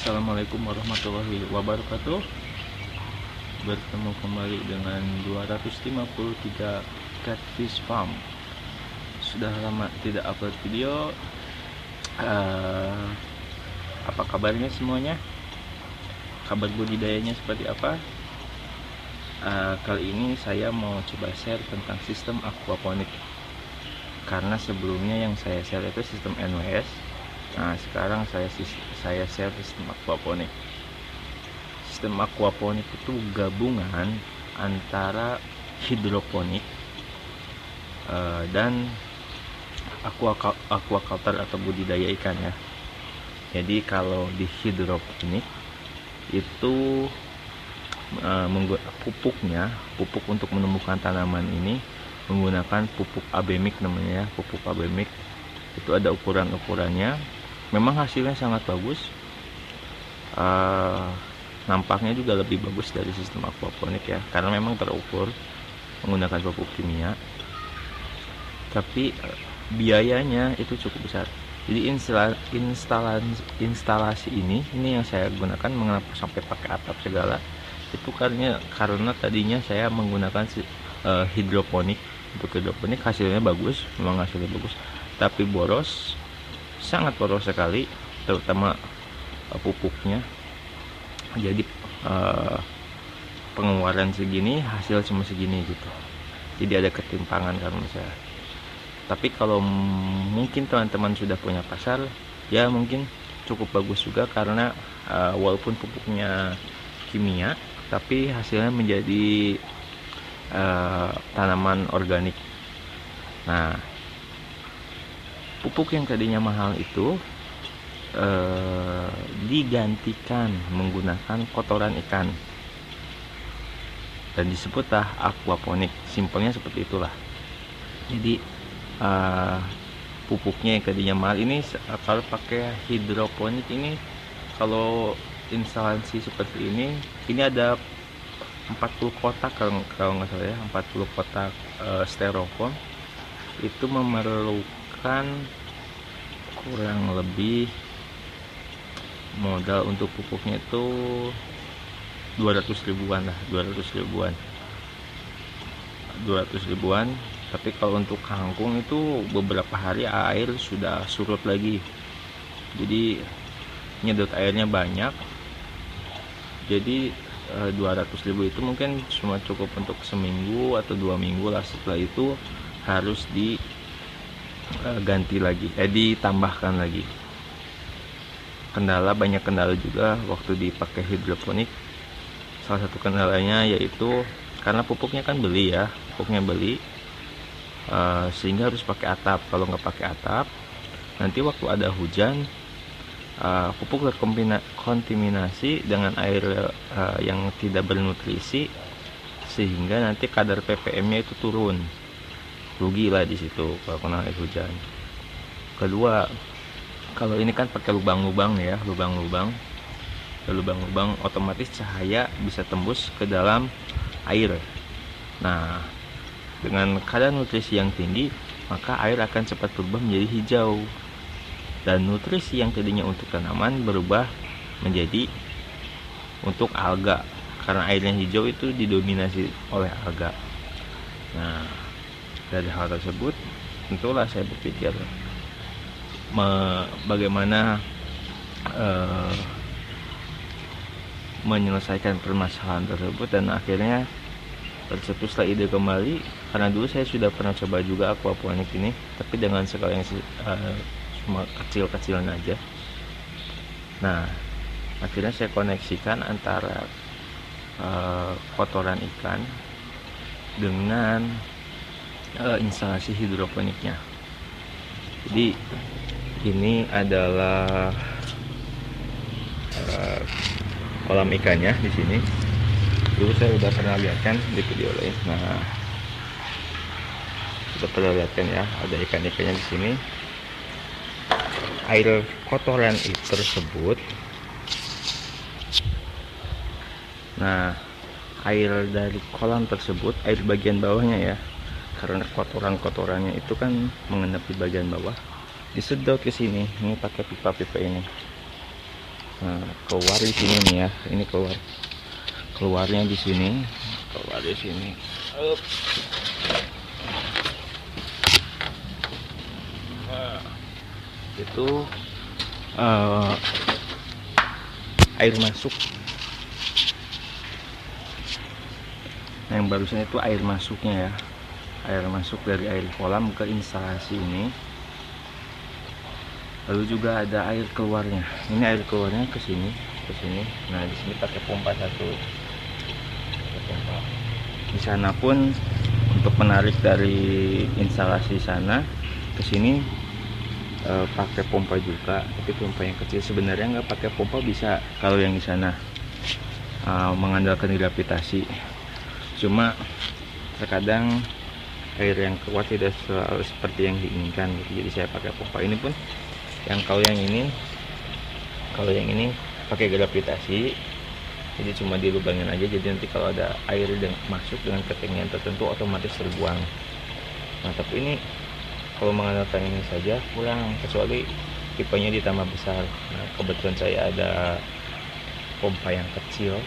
Assalamualaikum warahmatullahi wabarakatuh. Bertemu kembali dengan 253 Catfish Farm. Sudah lama tidak upload video. Apa kabarnya semuanya? Kabar budidayanya seperti apa? Kali ini saya mau coba share tentang sistem aquaponik. Karena sebelumnya yang saya share itu sistem NWS. Nah, sekarang saya share sistem aquaponik. Sistem aquaponik itu gabungan antara hidroponik dan aquaculture atau budidaya ikan ya. Jadi kalau di hidroponik itu pupuk untuk menumbuhkan tanaman ini menggunakan pupuk abemik namanya ya, pupuk abemik. Itu ada ukurannya. Memang hasilnya sangat bagus. Nampaknya juga lebih bagus dari sistem aquaponik ya, karena memang terukur menggunakan pupuk kimia. Tapi biayanya itu cukup besar. Jadi instalasi ini yang saya gunakan, mengapa sampai pakai atap segala, itu karena tadinya saya menggunakan hidroponik. Untuk hidroponik hasilnya bagus, memang hasilnya bagus, tapi boros, sangat boros sekali, terutama pupuknya. Jadi pengeluaran segini, hasil cuma segini gitu. Jadi ada ketimpangan karena saya. Tapi kalau mungkin teman-teman sudah punya pasar, ya mungkin cukup bagus juga, karena walaupun pupuknya kimia, tapi hasilnya menjadi tanaman organik. Nah, pupuk yang tadinya mahal itu digantikan menggunakan kotoran ikan, dan disebutlah aquaponik. Simpelnya seperti itulah. Jadi pupuknya yang tadinya mahal ini, kalau pakai hidroponik ini, kalau instalasi seperti ini ada 40 kotak kalau nggak salah ya, 40 kotak styrofoam. Itu memerlukan kurang lebih modal untuk pupuknya itu 200 ribuan lah, 200 ribuan. Tapi kalau untuk kangkung itu beberapa hari air sudah surut lagi, jadi nyedot airnya banyak. Jadi 200.000 itu mungkin cuma cukup untuk seminggu atau 2 minggu lah. Setelah itu harus diganti lagi, ditambahkan lagi. Banyak kendala juga waktu dipakai hidroponik. Salah satu kendalanya yaitu karena pupuknya kan beli, sehingga harus pakai atap. Kalau nggak pakai atap, nanti waktu ada hujan, pupuk terkontaminasi dengan air yang tidak bernutrisi, sehingga nanti kadar ppm-nya itu turun. Rugi lah di situ kalau kena air hujan. Kedua, kalau ini kan pakai lubang-lubang, otomatis cahaya bisa tembus ke dalam air. Nah, dengan kadar nutrisi yang tinggi, maka air akan cepat berubah menjadi hijau, dan nutrisi yang tadinya untuk tanaman berubah menjadi untuk alga, karena airnya hijau itu didominasi oleh alga. Nah, dari hal tersebut tentulah saya berpikir bagaimana menyelesaikan permasalahan tersebut, dan akhirnya tercetuslah ide kembali. Karena dulu saya sudah pernah coba juga aquaponik ini, tapi dengan skala yang cuma kecil-kecilan aja. Nah, akhirnya saya koneksikan antara kotoran ikan dengan instalasi hidroponiknya. Jadi ini adalah kolam ikannya di sini. Dulu saya udah pernah lihat kan di video lain. Nah, sudah pernah lihat kan ya, ada ikan-ikannya di sini. Air kotoran tersebut, nah, air dari kolam tersebut, air bagian bawahnya ya, karena kotorannya itu kan mengendap di bagian bawah, disedot ke sini. Ini pakai pipa-pipa ini. Nah, keluar di sini nih ya, ini keluarnya di sini, keluar di sini. Nah, itu air masuk. Nah, yang barusan itu air masuknya ya, air masuk dari air kolam ke instalasi ini. Lalu juga ada air keluarnya. Ini air keluarnya ke sini, ke sini. Nah, di sini pakai pompa satu. Pakai pompa. Di sana pun untuk menarik dari instalasi sana ke sini pakai pompa juga, tapi pompa yang kecil. Sebenarnya nggak pakai pompa bisa kalau yang di sana mengandalkan gravitasi. Cuma terkadang air yang keluar tidak selalu seperti yang diinginkan, jadi saya pakai pompa. Ini pun yang kalau yang ini pakai gravitasi, jadi cuma dilubangin aja, jadi nanti kalau ada air yang masuk dengan ketinggian tertentu otomatis terbuang. Nah, tapi ini kalau mengandalkan ini saja kurang, kecuali tipenya ditambah besar. Nah, kebetulan saya ada pompa yang kecil,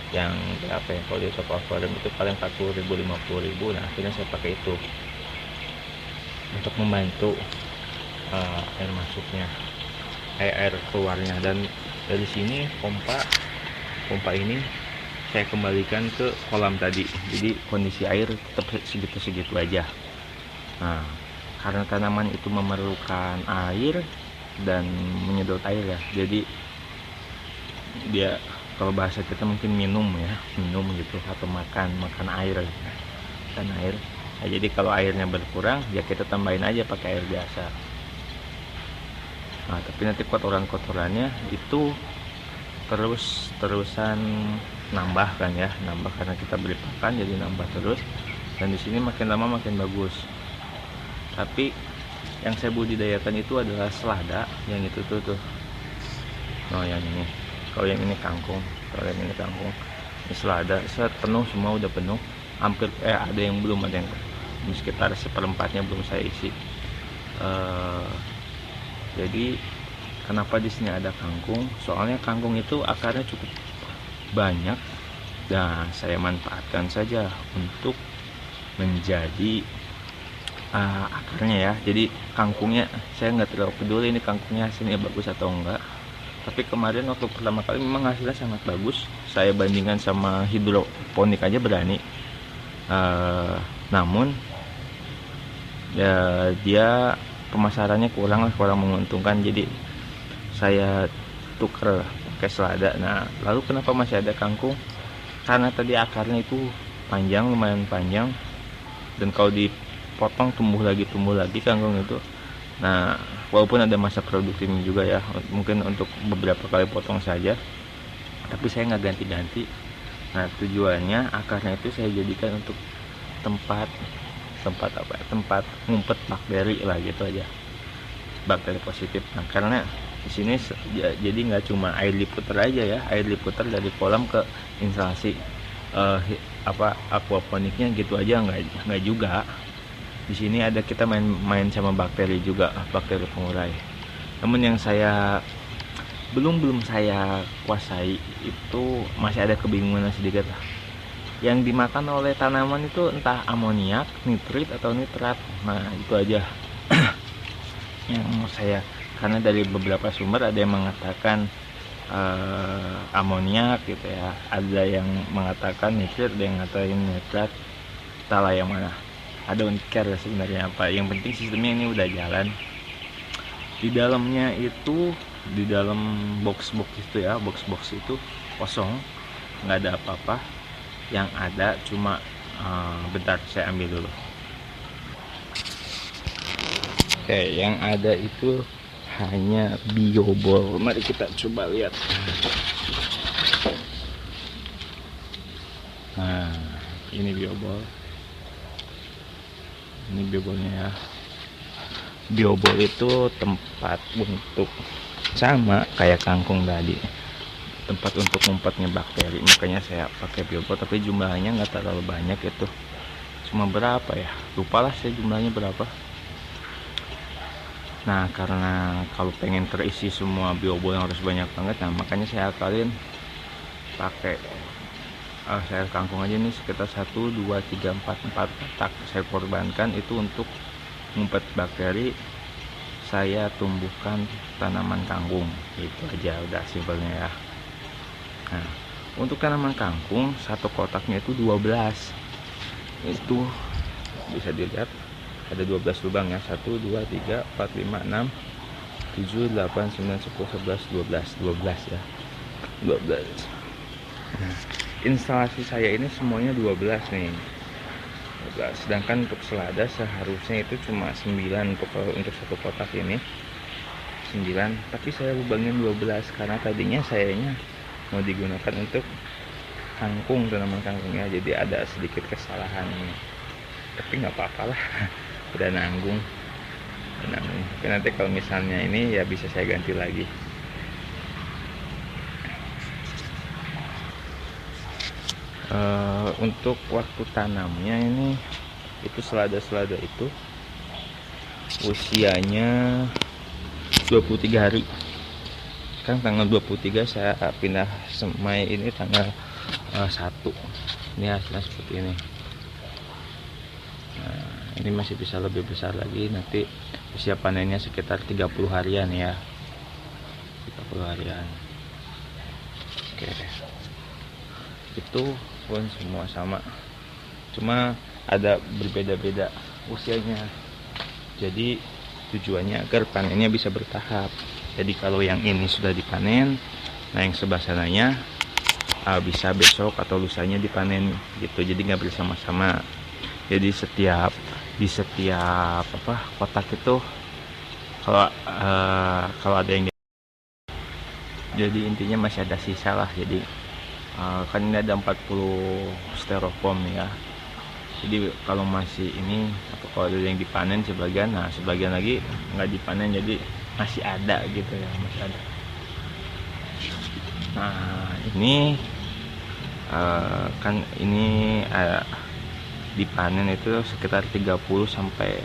yang berapa ya, kalau di toko aquarium itu paling 40.000 50.000. Nah, akhirnya saya pakai itu untuk membantu air masuknya, air keluarnya. Dan dari sini pompa ini saya kembalikan ke kolam tadi, jadi kondisi air tetap segitu-segitu aja. Nah, karena tanaman itu memerlukan air dan menyedot air ya, jadi dia, kalau bahasa kita mungkin minum gitu, atau makan air kan air. Nah, jadi kalau airnya berkurang ya kita tambahin aja pakai air biasa. Nah, tapi nanti kotorannya itu terusan nambah kan ya, nambah karena kita beri pakan, jadi nambah terus. Dan di sini makin lama makin bagus. Tapi yang saya budidayakan itu adalah selada, yang itu tuh. Nah, yang ini, kalau yang ini kangkung, ini selada. Set penuh semua, udah penuh. Hampir ada yang belum, ada yang ini sekitar 1/4-nya belum saya isi. Jadi kenapa di sini ada kangkung? Soalnya kangkung itu akarnya cukup banyak, dan saya manfaatkan saja untuk menjadi akarnya ya. Jadi kangkungnya saya nggak terlalu peduli ini kangkungnya hasilnya bagus atau enggak. Tapi kemarin waktu pertama kali memang hasilnya sangat bagus. Saya bandingkan sama hidroponik aja berani. Namun ya dia pemasarannya kurang menguntungkan, jadi saya tuker pakai selada. Nah, lalu kenapa masih ada kangkung? Karena tadi akarnya itu panjang, lumayan panjang, dan kalau dipotong tumbuh lagi kangkung itu. Nah, walaupun ada masa produktifnya juga ya, mungkin untuk beberapa kali potong saja, tapi saya nggak ganti-ganti. Nah, tujuannya akarnya itu saya jadikan untuk tempat ngumpet bakteri lah gitu aja, bakteri positif. Nah, karena di sini jadi nggak cuma air diputer aja ya, air diputer dari kolam ke instalasi aquaponiknya gitu aja nggak juga. Di sini ada kita main sama bakteri juga, bakteri pengurai. Namun yang saya belum saya kuasai itu masih ada kebingungan sedikit lah. Yang dimakan oleh tanaman itu entah amoniak, nitrit atau nitrat. Nah, itu aja yang saya, karena dari beberapa sumber ada yang mengatakan amoniak gitu ya, ada yang mengatakan nitrit, ada yang ngatain nitrat. Entahlah yang mana, I don't care sebenarnya apa, yang penting sistemnya ini udah jalan. Di dalamnya itu, di dalam box itu ya, box itu kosong, nggak ada apa-apa. Yang ada cuma bentar saya ambil dulu. Oke, yang ada itu hanya biobol. Mari kita coba lihat. Nah, ini biobol. Ini biobolnya ya. Biobol itu tempat untuk, sama kayak kangkung tadi, tempat untuk ngumpetnya bakteri. Makanya saya pakai biobol, tapi jumlahnya nggak terlalu banyak itu, cuma berapa ya, lupa lah saya jumlahnya berapa. Nah karena kalau pengen terisi semua biobo yang harus banyak banget, nah makanya saya akalin pakai sayur kangkung aja nih, sekitar 1, 2, 3, 4 kotak saya korbankan itu untuk ngumpet bakteri. Saya tumbuhkan tanaman kangkung, itu aja udah simpelnya ya. Nah untuk tanaman kangkung satu kotaknya itu 12, itu bisa dilihat ada 12 lubang ya, 1, 2, 3, 4, 5, 6, 7, 8, 9, 10, 11, 12 ya, 12. Nah, instalasi saya ini semuanya 12 nih, 12. Sedangkan untuk selada seharusnya itu cuma 9 untuk satu kotak ini 9, tapi saya lubangin 12 karena tadinya sayanya mau digunakan untuk kangkung, tanaman kangkungnya, jadi ada sedikit kesalahan ini, tapi nggak apa-apa lah. Udah nanggung. Tapi nanti kalau misalnya ini ya bisa saya ganti lagi. Untuk waktu tanamnya ini itu selada itu usianya 23 hari. Kan tanggal 23 saya pindah semai ini tanggal 1. Ini hasilnya seperti ini. Nah, ini masih bisa lebih besar lagi, nanti usia panennya sekitar 30 harian ya, 30 harian. Oke, itu pun semua sama, cuma ada berbeda-beda usianya, jadi tujuannya agar panennya bisa bertahap. Jadi kalau yang ini sudah dipanen, nah yang sebelah sananya bisa besok atau lusanya dipanen gitu, jadi nggak bersama-sama. Jadi di setiap kotak itu kalau ada yang, jadi intinya masih ada sisa lah. Jadi kan ini ada 40 styrofoam ya, jadi kalau masih ini atau kalau ada yang dipanen sebagian, nah sebagian lagi nggak dipanen, jadi masih ada gitu ya, masih ada. Nah ini kan ini dipanen itu sekitar 30 sampai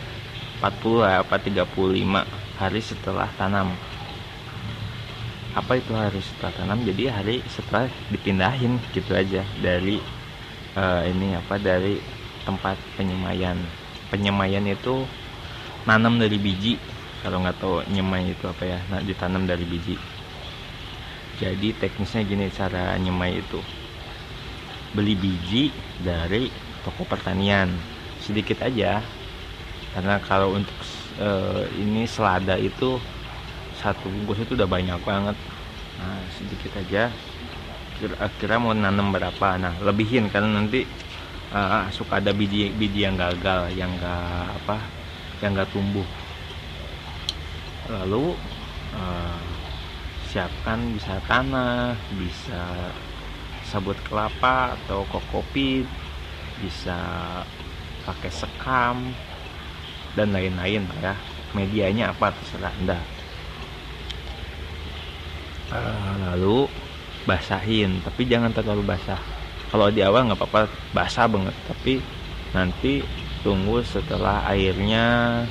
40 ya, 35 hari setelah tanam. Apa itu hari setelah tanam? Jadi hari setelah dipindahin gitu aja dari dari tempat penyemaian. Penyemaian itu nanam dari biji. Kalau nggak tahu nyemai itu apa ya, nah ditanam dari biji. Jadi teknisnya gini cara nyemai itu, beli biji dari toko pertanian sedikit aja, karena kalau untuk ini selada itu satu bungkus itu udah banyak banget. Nah sedikit aja, kira-kira mau nanam berapa, nah lebihin karena nanti suka ada biji yang gagal, yang nggak tumbuh. Lalu siapkan bisa tanah, bisa sabut kelapa atau kokopit, bisa pakai sekam dan lain-lain ya. Medianya apa terserah Anda. Lalu basahin, tapi jangan terlalu basah. Kalau di awal nggak apa-apa basah banget, tapi nanti tunggu setelah airnya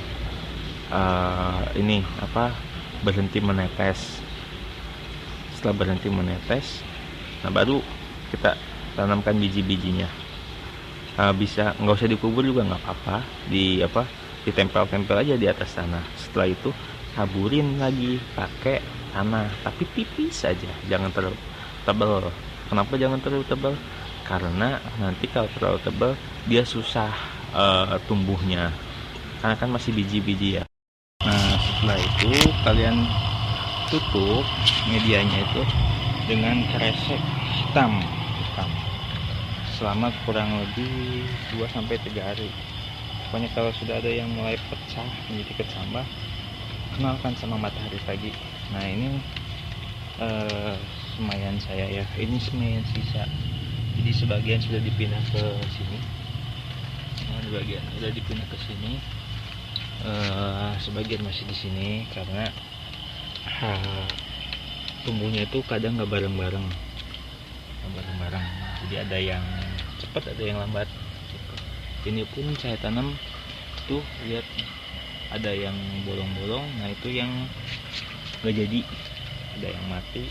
berhenti menetes. Setelah berhenti menetes, nah baru kita tanamkan biji-bijinya. Bisa nggak usah dikubur juga nggak apa-apa, ditempel-tempel aja di atas tanah. Setelah itu taburin lagi pakai tanah, tapi tipis saja, jangan terlalu tebal. Kenapa jangan terlalu tebal? Karena nanti kalau terlalu tebal dia susah tumbuhnya, karena kan masih biji-biji ya. Nah setelah itu kalian tutup medianya itu dengan kresek hitam selama kurang lebih 2-3 hari. Pokoknya kalau sudah ada yang mulai pecah menjadi kecambah, kenalkan sama matahari pagi. Nah ini semaian saya ya, ini semaian sisa, jadi sebagian sudah dipindah ke sini, sebagian sudah dipindah ke sini, sebagian masih di sini karena tumbuhnya itu kadang nggak bareng-bareng, jadi ada yang cepat ada yang lambat gitu. Ini pun saya tanam tuh lihat ada yang bolong-bolong. Nah itu yang nggak jadi, ada yang mati,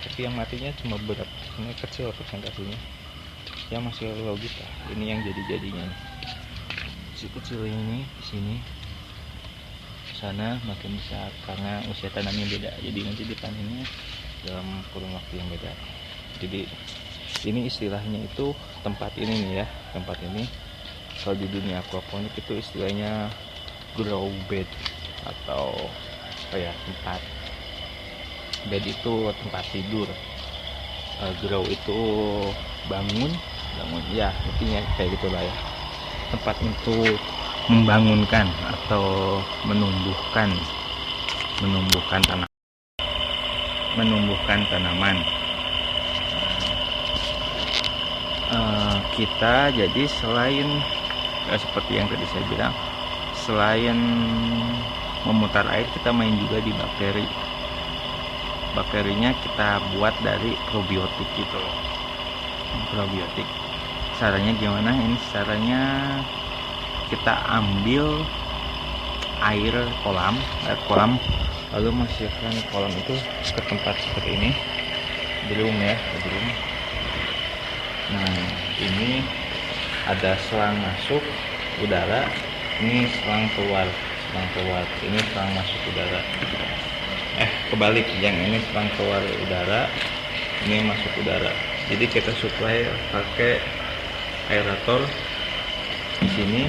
tapi yang matinya cuma berapa, ini kecil persentasenya, yang masih logis lah. Ini yang jadi-jadinya nih. Si kecil ini di sini, sana makin besar karena usia tanamnya beda, jadi nanti dipanennya dalam kurun waktu yang beda. Jadi ini istilahnya itu tempat ini nih ya, tempat ini kalau di dunia aquaponik itu istilahnya grow bed atau apa ya, tempat bed itu tempat tidur, grow itu bangun ya, intinya kayak gitulah ya, tempat untuk membangunkan atau menumbuhkan tanaman. Kita jadi selain seperti yang tadi saya bilang, selain memutar air, kita main juga di bakteri. Bakterinya kita buat dari probiotik gitu loh. Probiotik. Caranya gimana? Ini caranya kita ambil air kolam, lalu masukkan kolam itu ke tempat seperti ini, drum ya, drum. Nah ini ada selang masuk udara, ini selang keluar, ini selang masuk udara. Kebalik, yang ini selang keluar udara, ini masuk udara. Jadi kita supply pakai aerator. Di sini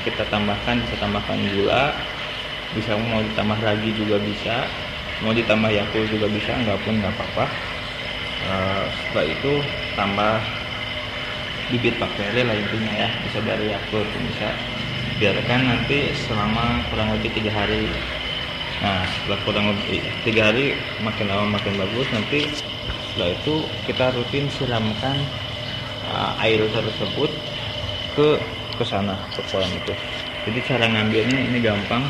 kita bisa tambahkan gula, bisa mau ditambah ragi juga bisa, mau ditambah Yakult juga bisa, nggak apa-apa. Setelah itu tambah bibit bakteri lah intinya ya, bisa dari Yakult, bisa biarkan nanti selama kurang lebih 3 hari. Nah setelah kurang lebih 3 hari, makin lama makin bagus. Nanti setelah itu kita rutin siramkan air tersebut ke sana, ke kolam itu. Jadi cara ngambilnya ini gampang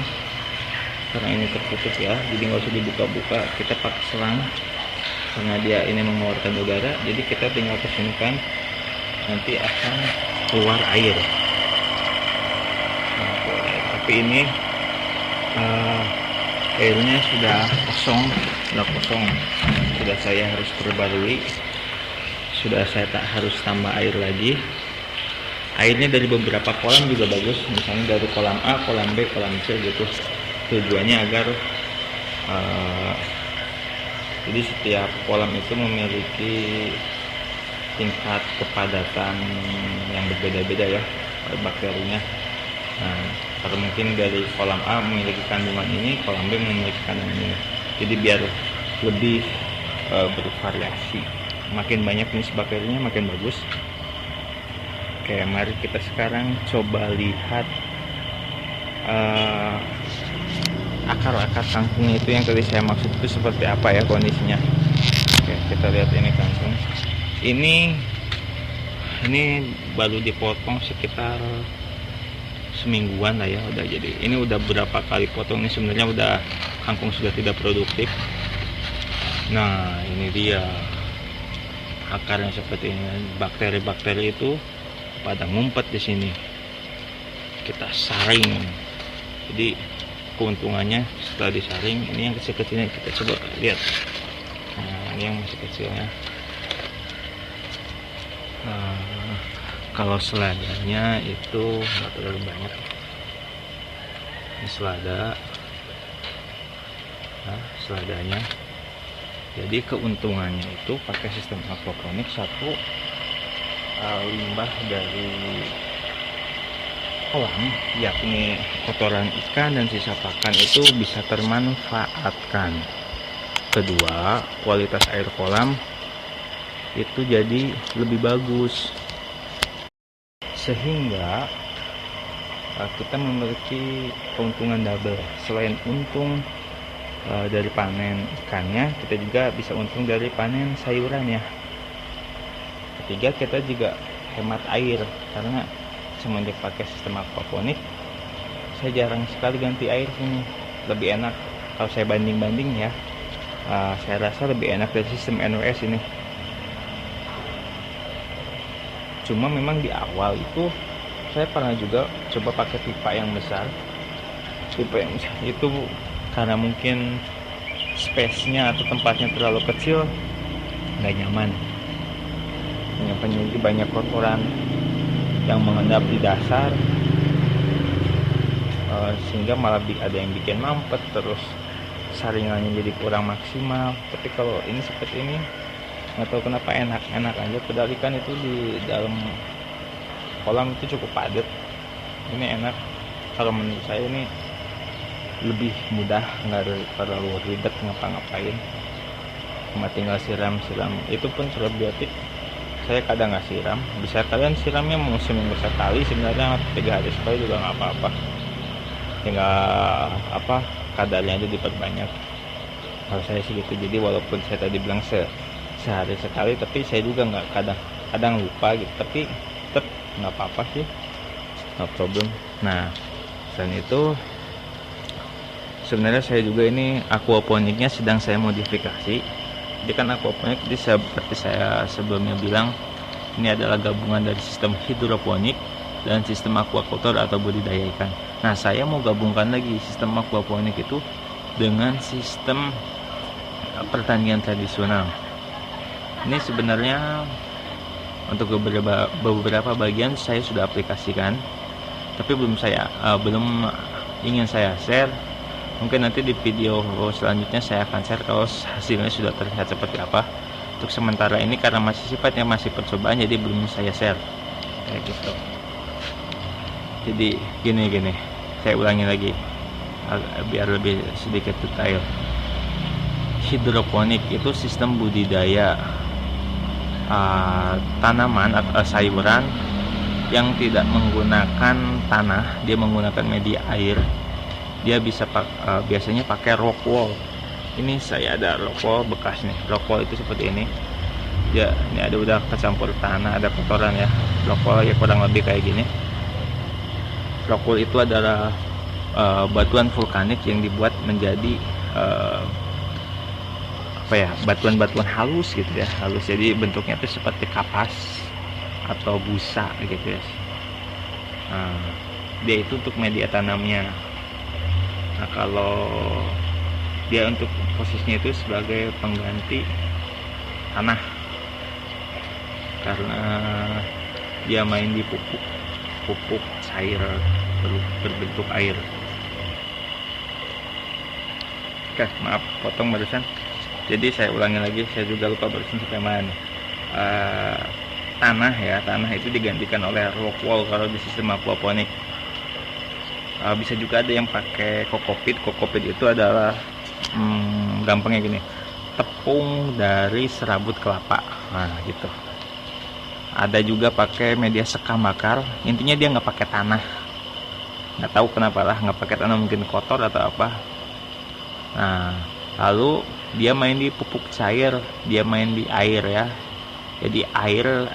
karena ini tertutup ya, jadi nggak usah dibuka-buka, kita pakai selang karena dia ini mengeluarkan udara, jadi kita tinggal kesunkan, nanti akan keluar air. Tapi ini airnya sudah kosong, sudah saya harus perbarui, sudah saya tak harus tambah air lagi. Airnya dari beberapa kolam juga bagus, misalnya dari kolam A, kolam B, kolam C gitu. Tujuannya agar jadi setiap kolam itu memiliki tingkat kepadatan yang berbeda-beda ya bakterinya. Nah, kalau mungkin dari kolam A memiliki kandungan ini, kolam B memiliki kandungan ini. Jadi biar lebih bervariasi. Makin banyak jenis bakterinya makin bagus. Oke, mari kita sekarang coba lihat akar-akar kangkungnya itu yang tadi saya maksud itu seperti apa ya kondisinya. Oke, kita lihat ini kangkung. Ini baru dipotong sekitar semingguan lah ya, udah jadi. Ini udah berapa kali potong, ini sebenarnya udah kangkung sudah tidak produktif. Nah, ini dia akarnya seperti ini. Bakteri-bakteri itu pada ngumpet di sini. Kita saring. Jadi keuntungannya setelah disaring, ini yang kecil-kecilnya kita coba lihat. Nah, ini yang masih kecilnya. Nah, kalau seladanya itu nggak terlalu banyak. Ini selada. Nah, seladanya. Jadi keuntungannya itu pakai sistem aquaponik, satu, limbah dari kolam, yakni kotoran ikan dan sisa pakan itu bisa termanfaatkan. Kedua, kualitas air kolam itu jadi lebih bagus, sehingga kita memiliki keuntungan double. Selain untung dari panen ikannya, kita juga bisa untung dari panen sayurannya. Ketiga, kita juga hemat air karena semenjak pakai sistem aquaponik, saya jarang sekali ganti air sini. Lebih enak kalau saya banding-banding ya, saya rasa lebih enak dari sistem NWS ini. Cuma memang di awal itu saya pernah juga coba pakai pipa yang besar, tipe yang itu karena mungkin space-nya atau tempatnya terlalu kecil, nggak nyaman. Jadi banyak kotoran yang mengendap di dasar, sehingga malah ada yang bikin mampet, terus saringannya jadi kurang maksimal. Tapi kalau ini seperti ini, nggak tahu kenapa enak aja, padahal ikan itu di dalam kolam itu cukup padat. Ini enak, kalau menurut saya ini lebih mudah, nggak terlalu ribet ngapa-ngapain, cuma tinggal siram. Itu pun probiotik saya kadang nggak siram, bisa kalian siramnya mau seminggu sekali sebenarnya, 3 hari sekali juga nggak apa-apa, tinggal kadarnya aja diperbanyak. Kalau saya sih gitu. Jadi walaupun saya tadi bilang sehari sekali, tapi saya juga nggak kadang lupa gitu, tapi tetap nggak apa-apa sih, no problem. Nah, selain itu sebenarnya saya juga ini aquaponiknya sedang saya modifikasi. Jadi kan aquaponik itu seperti saya sebelumnya bilang, ini adalah gabungan dari sistem hidroponik dan sistem aquaculture atau budidaya ikan. Nah, saya mau gabungkan lagi sistem aquaponik itu dengan sistem pertanian tradisional. Ini sebenarnya untuk beberapa bagian saya sudah aplikasikan, tapi belum ingin saya share. Mungkin nanti di video selanjutnya saya akan share kalau hasilnya sudah terlihat seperti apa. Untuk sementara ini karena sifatnya masih percobaan, jadi belum saya share kayak gitu. Jadi gini, saya ulangi lagi biar lebih sedikit detail. Hidroponik itu sistem budidaya tanaman atau sayuran yang tidak menggunakan tanah, dia menggunakan media air. Dia bisa biasanya pakai rock wall. Ini saya ada rock wall bekas nih. Rock wall itu seperti ini. Ya, ini ada udah kecampur tanah, ada kotoran ya. Rock wall ya kurang lebih kayak gini. Rock wall itu adalah batuan vulkanik yang dibuat menjadi batuan-batuan halus gitu ya, halus. Jadi bentuknya itu seperti kapas atau busa gitu ya. Dia itu untuk media tanamnya. Nah, kalau dia untuk posisinya itu sebagai pengganti tanah, karena dia main di pupuk cair berbentuk air. Oke, maaf potong barusan. Jadi saya ulangi lagi, saya juga lupa barusan sampai mana. Tanah itu digantikan oleh rock wall kalau di sistem aquaponik. Bisa juga ada yang pakai kokopit. Kokopit itu adalah gampangnya gini, tepung dari serabut kelapa. Nah gitu. Ada juga pakai media sekam bakar. Intinya dia nggak pakai tanah. Nggak tahu kenapa lah nggak pakai tanah, mungkin kotor atau apa. Nah, lalu dia main di pupuk cair, dia main di air ya. Jadi air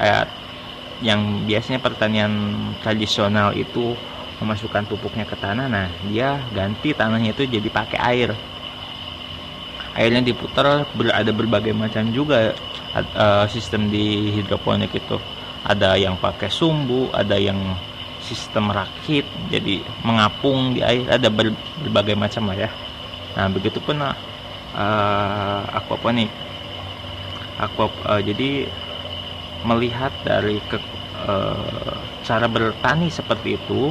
yang biasanya pertanian tradisional itu memasukkan pupuknya ke tanah. Nah, dia ganti tanahnya itu jadi pakai air. Airnya diputar, ada berbagai macam juga sistem di hidroponik itu. Ada yang pakai sumbu, ada yang sistem rakit, jadi mengapung di air, ada berbagai macam lah ya. Nah, begitupun aquaponik. Jadi melihat dari cara bertani seperti itu,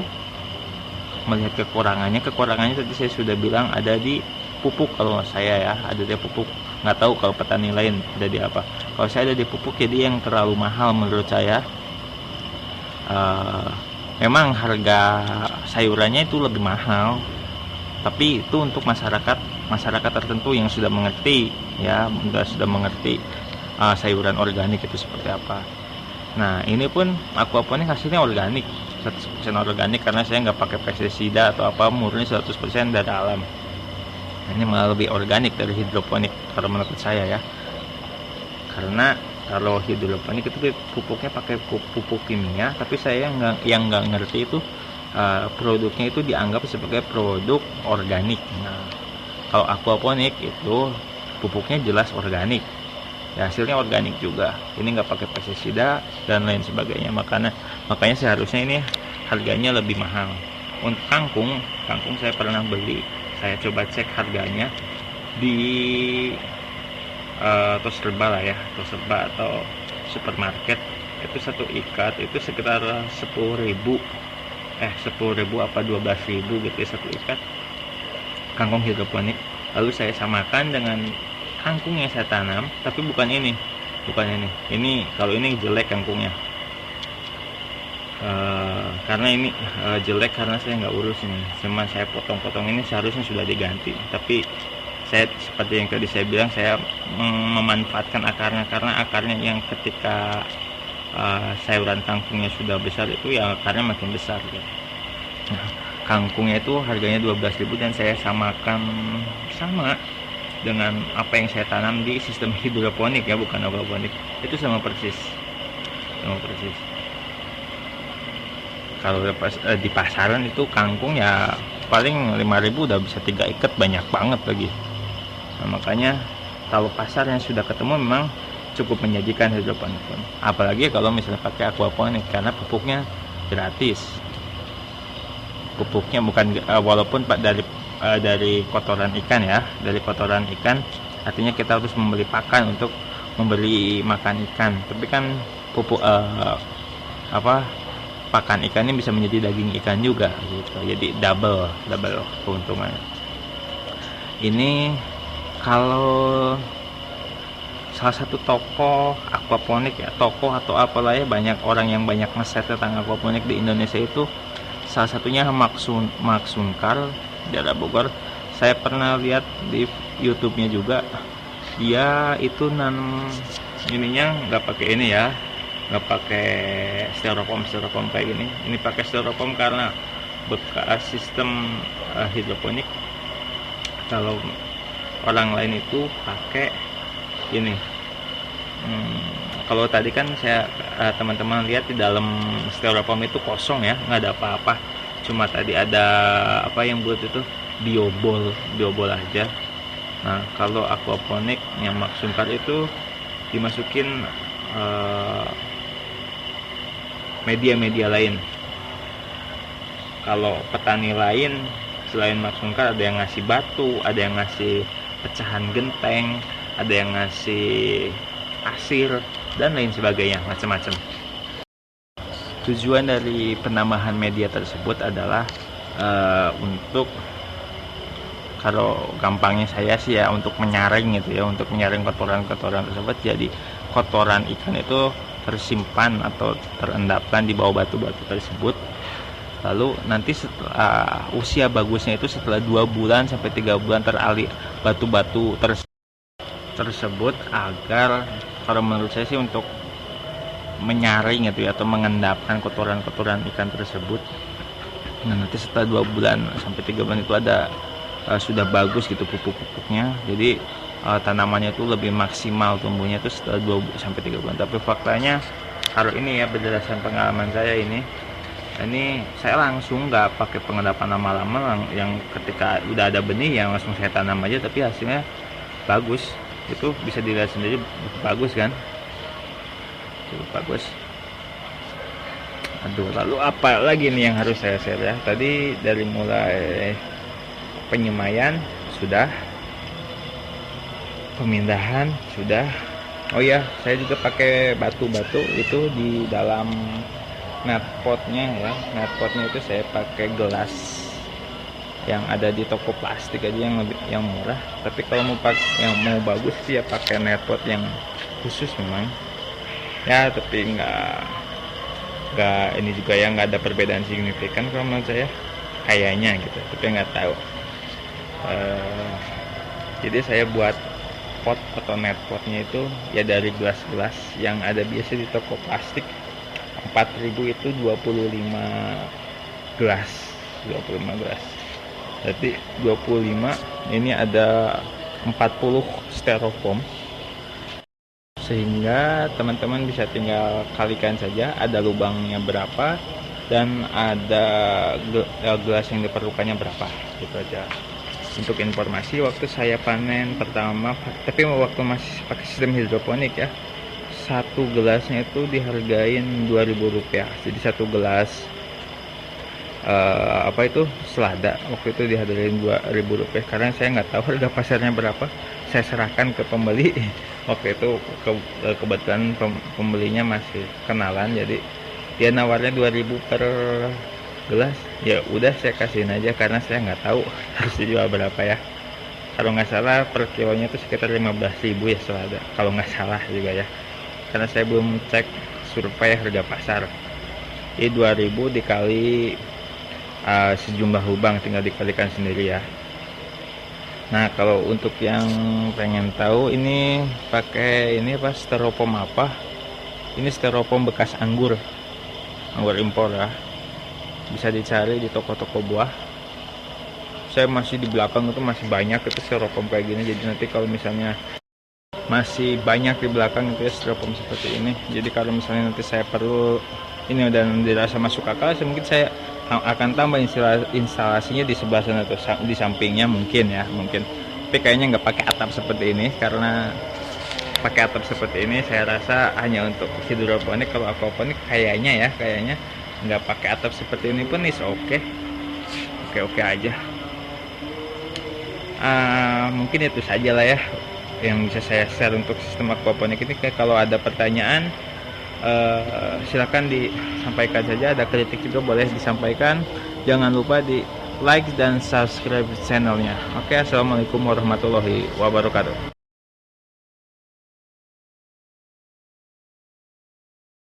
melihat kekurangannya tadi saya sudah bilang ada di pupuk. Kalau saya ya ada di pupuk, nggak tahu kalau petani lain ada di apa. Kalau saya ada di pupuk, jadi yang terlalu mahal menurut saya. Memang harga sayurannya itu lebih mahal, tapi itu untuk masyarakat tertentu yang sudah mengerti ya, sudah mengerti sayuran organik itu seperti apa. Nah, ini pun aquaponik hasilnya organik, 100% organik, karena saya nggak pakai pestisida atau apa, murni 100% dari alam. Nah, ini malah lebih organik dari hidroponik kalau menurut saya ya. Karena kalau hidroponik itu pupuknya pakai pupuk kimia, tapi saya yang nggak ngerti itu produknya itu dianggap sebagai produk organik. Nah, kalau aquaponik itu pupuknya jelas organik. Ya, hasilnya organik juga. Ini nggak pakai pestisida dan lain sebagainya. Makanya seharusnya ini harganya lebih mahal. Untuk kangkung saya pernah beli, saya coba cek harganya di tos serba lah ya, tos serba atau supermarket. Itu satu ikat itu sekitar 10.000 apa 12.000 gitu ya, satu ikat kangkung hidroponik. Lalu saya samakan dengan kangkung yang saya tanam, tapi bukan ini. Kalau ini jelek kangkungnya, karena ini jelek karena saya nggak urus ini, cuma saya potong-potong. Ini seharusnya sudah diganti, tapi saya seperti yang tadi saya bilang, saya memanfaatkan akarnya, karena akarnya yang ketika sayuran kangkungnya sudah besar itu ya akarnya makin besar gitu. Nah, kangkungnya itu harganya 12.000 dan saya samakan sama dengan apa yang saya tanam di sistem hidroponik ya, bukan aquaponik. Itu sama persis. Kalau di pasaran itu kangkung ya paling 5.000 udah bisa 3 ikat, banyak banget lagi. Nah, makanya kalau pasar yang sudah ketemu memang cukup menyajikan hidroponik pun. Apalagi kalau misalnya pakai aquaponik, karena pupuknya gratis. Pupuknya bukan walaupun dari kotoran ikan ya, artinya kita harus membeli pakan untuk memberi makan ikan. Tapi kan pupuk pakan ikannya bisa menjadi daging ikan juga gitu. Jadi double keuntungan. Ini kalau salah satu toko aquaponik ya, toko atau apalah ya, banyak orang yang banyak nge-share tentang aquaponik di Indonesia itu. Salah satunya Maksunkar daerah Bogor. Saya pernah lihat di YouTube-nya juga, dia itu nanam ininya nggak pakai ini ya, nggak pakai styrofoam kayak gini. Ini pakai styrofoam karena bekas sistem hidroponik. Kalau orang lain itu pakai ini. Kalau tadi kan saya teman-teman lihat di dalam styrofoam itu kosong ya, nggak ada apa-apa. Cuma tadi ada apa yang buat itu biobol aja. Nah, kalau aquaponik yang Maksunkar itu dimasukin media-media lain. Kalau petani lain selain Maksunkar ada yang ngasih batu, ada yang ngasih pecahan genteng, ada yang ngasih pasir dan lain sebagainya, macam-macam. Tujuan dari penambahan media tersebut adalah untuk, kalau gampangnya saya sih ya, untuk menyaring gitu ya, untuk menyaring kotoran-kotoran tersebut. Jadi kotoran ikan itu tersimpan atau terendapkan di bawah batu-batu tersebut. Lalu nanti setelah usia bagusnya itu setelah 2 bulan sampai 3 bulan teralih batu-batu tersebut, agar kalau menurut saya sih untuk menyaring gitu ya, atau mengendapkan kotoran-kotoran ikan tersebut. Nah, nanti setelah 2 bulan sampai 3 bulan itu ada sudah bagus gitu pupuk-pupuknya. Jadi tanamannya itu lebih maksimal tumbuhnya itu setelah 2 sampai 3 bulan. Tapi faktanya kalau ini ya, berdasarkan pengalaman saya ini saya langsung nggak pakai pengendapan lama-lama, yang ketika udah ada benih yang langsung saya tanam aja, tapi hasilnya bagus. Itu bisa dilihat sendiri, bagus kan, bagus. Aduh, lalu apa lagi nih yang harus saya share ya? Tadi dari mulai penyemaian sudah, pemindahan sudah. Oh ya, saya juga pakai batu-batu itu di dalam netpotnya ya. Netpotnya itu saya pakai gelas yang ada di toko plastik aja, yang murah. Tapi kalau yang mau bagus sih ya pakai netpot yang khusus memang ya. Tapi nggak ini juga ya, nggak ada perbedaan signifikan kalau menurut saya kayaknya gitu, tapi nggak tahu. Jadi saya buat pot atau netpotnya itu ya dari gelas-gelas yang ada biasa di toko plastik. 4.000 itu 25 gelas. Jadi 25 ini ada 40 styrofoam, sehingga teman-teman bisa tinggal kalikan saja ada lubangnya berapa dan ada gelas yang diperlukannya berapa, gitu aja. Untuk informasi, waktu saya panen pertama, tapi waktu masih pakai sistem hidroponik ya, satu gelasnya itu dihargain Rp2.000. Jadi satu gelas apa itu selada. Waktu itu dihadirin Rp2.000 karena saya nggak tahu harga pasarnya berapa. Saya serahkan ke pembeli. Waktu itu kebetulan pembelinya masih kenalan, jadi dia nawarnya 2.000 per gelas. Ya udah saya kasihin aja karena saya nggak tahu harus dijual berapa ya. Kalau nggak salah per kilonya itu sekitar 15.000 ya selada, kalau nggak salah juga ya, karena saya belum cek survei harga pasar. Jadi 2.000 dikali sejumlah lubang, tinggal dikalikan sendiri ya. Nah kalau untuk yang pengen tahu ini pakai ini apa, styrofoam apa, ini styrofoam bekas anggur impor ya, bisa dicari di toko-toko buah. Saya masih di belakang itu masih banyak itu styrofoam kayak gini, jadi nanti kalau misalnya masih banyak di belakang itu ya styrofoam seperti ini. Jadi kalau misalnya nanti saya perlu ini dan dirasa masuk akal, mungkin saya akan tambah instalasinya di sebelah sana tuh, di sampingnya mungkin ya, mungkin. Tapi kayaknya nggak pakai atap seperti ini, karena pakai atap seperti ini saya rasa hanya untuk hidroponik. Kalau aquaponik kayaknya nggak pakai atap seperti ini pun is oke aja. Mungkin itu saja lah ya yang bisa saya share untuk sistem aquaponik ini. Kalau ada pertanyaan silakan disampaikan saja, ada kritik juga boleh disampaikan. Jangan lupa di like dan subscribe channelnya. Oke, assalamualaikum warahmatullahi wabarakatuh.